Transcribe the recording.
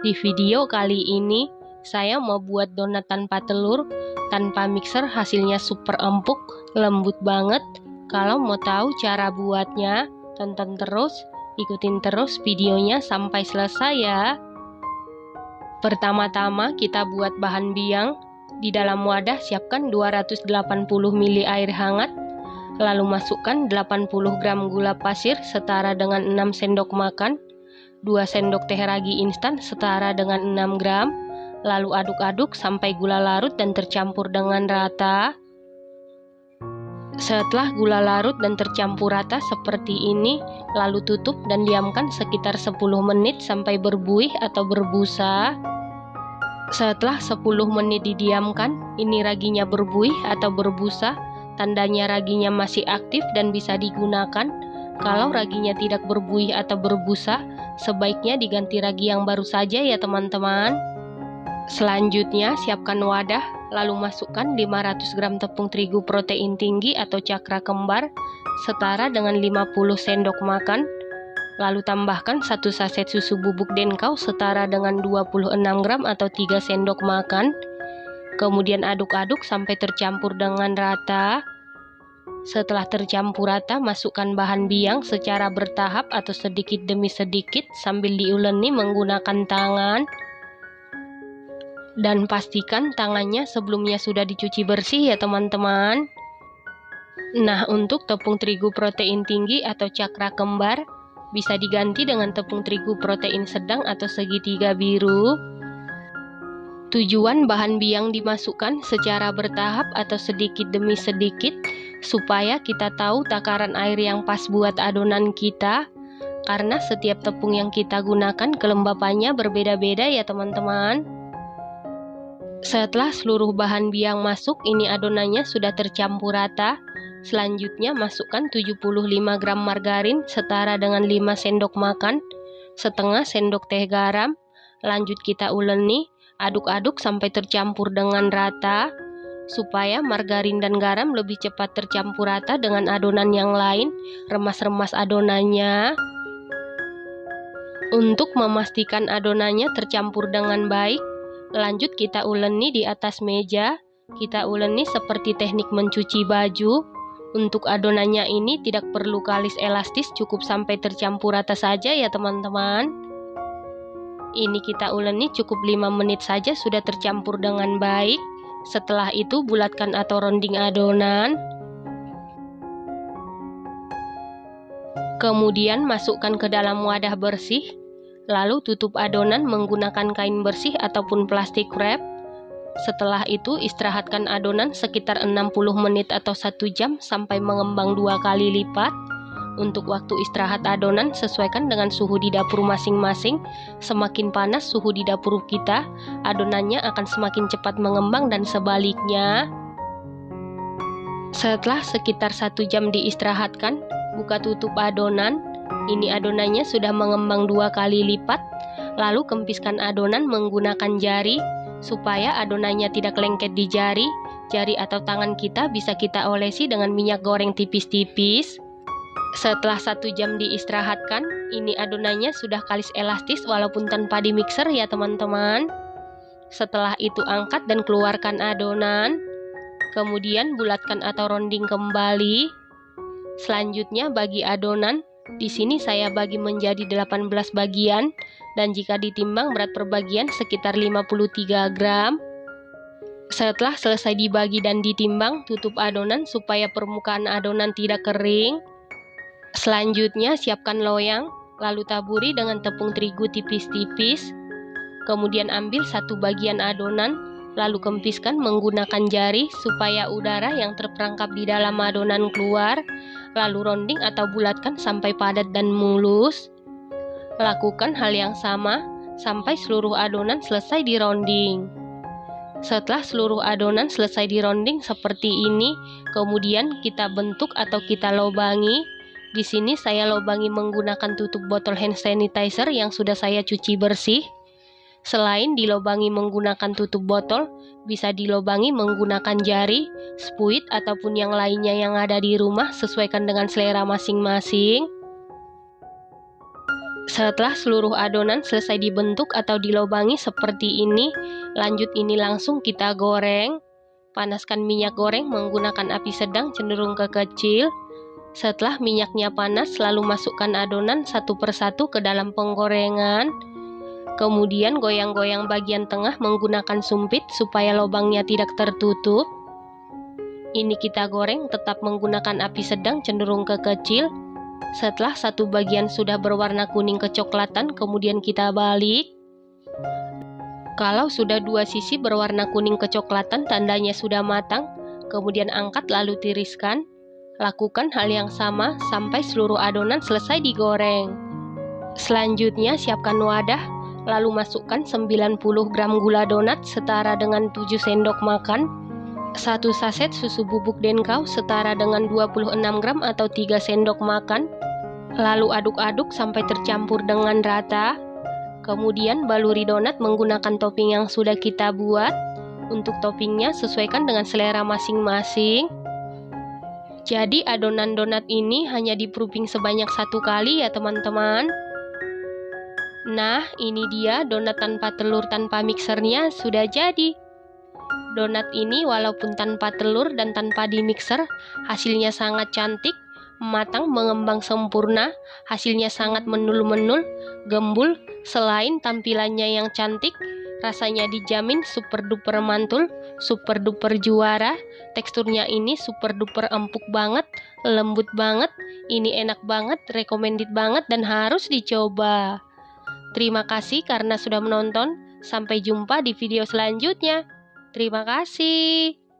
Di video kali ini, saya mau buat donat tanpa telur, tanpa mixer, hasilnya super empuk, lembut banget. Kalau mau tahu cara buatnya, tonton terus, ikutin terus videonya sampai selesai ya. Pertama-tama kita buat bahan biang. Di dalam wadah siapkan 280 ml air hangat, lalu masukkan 80 gram gula pasir setara dengan 6 sendok makan, 2 sendok teh ragi instan setara dengan 6 gram, lalu aduk-aduk sampai gula larut dan tercampur dengan rata. Setelah gula larut dan tercampur rata seperti ini, lalu tutup dan diamkan sekitar 10 menit sampai berbuih atau berbusa. Setelah 10 menit didiamkan, ini raginya berbuih atau berbusa, tandanya raginya masih aktif dan bisa digunakan. Kalau raginya tidak berbuih atau berbusa, sebaiknya diganti ragi yang baru saja ya teman-teman. Selanjutnya siapkan wadah, lalu masukkan 500 gram tepung terigu protein tinggi atau cakra kembar setara dengan 50 sendok makan. Lalu tambahkan 1 saset susu bubuk denkau setara dengan 26 gram atau 3 sendok makan. Kemudian aduk-aduk sampai tercampur dengan rata. Setelah tercampur rata, masukkan bahan biang secara bertahap atau sedikit demi sedikit sambil diuleni menggunakan tangan. Dan pastikan tangannya sebelumnya sudah dicuci bersih ya teman-teman. Nah, untuk tepung terigu protein tinggi atau cakra kembar, bisa diganti dengan tepung terigu protein sedang atau segitiga biru. Tujuan bahan biang dimasukkan secara bertahap atau sedikit demi sedikit supaya kita tahu takaran air yang pas buat adonan kita, karena setiap tepung yang kita gunakan kelembapannya berbeda-beda ya teman-teman. Setelah seluruh bahan biang masuk, ini adonannya sudah tercampur rata. Selanjutnya masukkan 75 gram margarin setara dengan 5 sendok makan, setengah sendok teh garam. Lanjut kita uleni, aduk-aduk sampai tercampur dengan rata, supaya margarin dan garam lebih cepat tercampur rata dengan adonan yang lain. Remas-remas adonannya. Untuk memastikan adonannya tercampur dengan baik, lanjut kita uleni di atas meja. Kita uleni seperti teknik mencuci baju. Untuk adonannya ini tidak perlu kalis elastis, cukup sampai tercampur rata saja ya teman-teman. Ini kita uleni cukup 5 menit saja sudah tercampur dengan baik. Setelah itu bulatkan atau rounding adonan. Kemudian masukkan ke dalam wadah bersih. Lalu tutup adonan menggunakan kain bersih ataupun plastik wrap. Setelah itu istirahatkan adonan sekitar 60 menit atau 1 jam sampai mengembang 2 kali lipat. Untuk waktu istirahat adonan sesuaikan dengan suhu di dapur masing-masing. Semakin panas suhu di dapur kita, adonannya akan semakin cepat mengembang dan sebaliknya. Setelah sekitar 1 jam diistirahatkan, buka tutup adonan. Ini adonannya sudah mengembang 2 kali lipat. Lalu kempiskan adonan menggunakan jari supaya adonannya tidak lengket di jari. Jari atau tangan kita bisa kita olesi dengan minyak goreng tipis-tipis. Setelah 1 jam diistirahatkan, ini adonannya sudah kalis elastis walaupun tanpa di mixer ya teman-teman. Setelah itu angkat dan keluarkan adonan. Kemudian bulatkan atau rounding kembali. Selanjutnya bagi adonan. Di sini saya bagi menjadi 18 bagian dan jika ditimbang berat per bagian sekitar 53 gram. Setelah selesai dibagi dan ditimbang, tutup adonan supaya permukaan adonan tidak kering. Selanjutnya siapkan loyang, lalu taburi dengan tepung terigu tipis-tipis. Kemudian ambil 1 bagian adonan, lalu kempiskan menggunakan jari supaya udara yang terperangkap di dalam adonan keluar. Lalu rounding atau bulatkan sampai padat dan mulus. Lakukan hal yang sama sampai seluruh adonan selesai di rounding. Setelah seluruh adonan selesai di rounding seperti ini, kemudian kita bentuk atau kita lobangi. Di sini saya lobangi menggunakan tutup botol hand sanitizer yang sudah saya cuci bersih. Selain dilobangi menggunakan tutup botol, bisa dilobangi menggunakan jari, spuit ataupun yang lainnya yang ada di rumah, sesuaikan dengan selera masing-masing. Setelah seluruh adonan selesai dibentuk atau dilobangi seperti ini, lanjut ini langsung kita goreng. Panaskan minyak goreng menggunakan api sedang cenderung ke kecil. Setelah minyaknya panas, lalu masukkan adonan satu persatu ke dalam penggorengan. Kemudian goyang-goyang bagian tengah menggunakan sumpit supaya lubangnya tidak tertutup. Ini kita goreng tetap menggunakan api sedang cenderung ke kecil. Setelah satu bagian sudah berwarna kuning kecoklatan, kemudian kita balik. Kalau sudah dua sisi berwarna kuning kecoklatan, tandanya sudah matang. Kemudian angkat lalu tiriskan. Lakukan hal yang sama sampai seluruh adonan selesai digoreng. Selanjutnya siapkan wadah, lalu masukkan 90 gram gula donat setara dengan 7 sendok makan. 1 saset susu bubuk denkau setara dengan 26 gram atau 3 sendok makan. Lalu aduk-aduk sampai tercampur dengan rata. Kemudian baluri donat menggunakan topping yang sudah kita buat. Untuk toppingnya sesuaikan dengan selera masing-masing. Jadi adonan donat ini hanya di-proofing sebanyak 1 kali ya teman-teman. Nah, ini dia donat tanpa telur tanpa mixernya sudah jadi. Donat ini walaupun tanpa telur dan tanpa dimixer, hasilnya sangat cantik, matang mengembang sempurna, hasilnya sangat menul-menul, gembul. Selain tampilannya yang cantik, rasanya dijamin super duper mantul, super duper juara. Teksturnya ini super duper empuk banget, lembut banget. Ini enak banget, recommended banget dan harus dicoba. Terima kasih karena sudah menonton. Sampai jumpa di video selanjutnya. Terima kasih.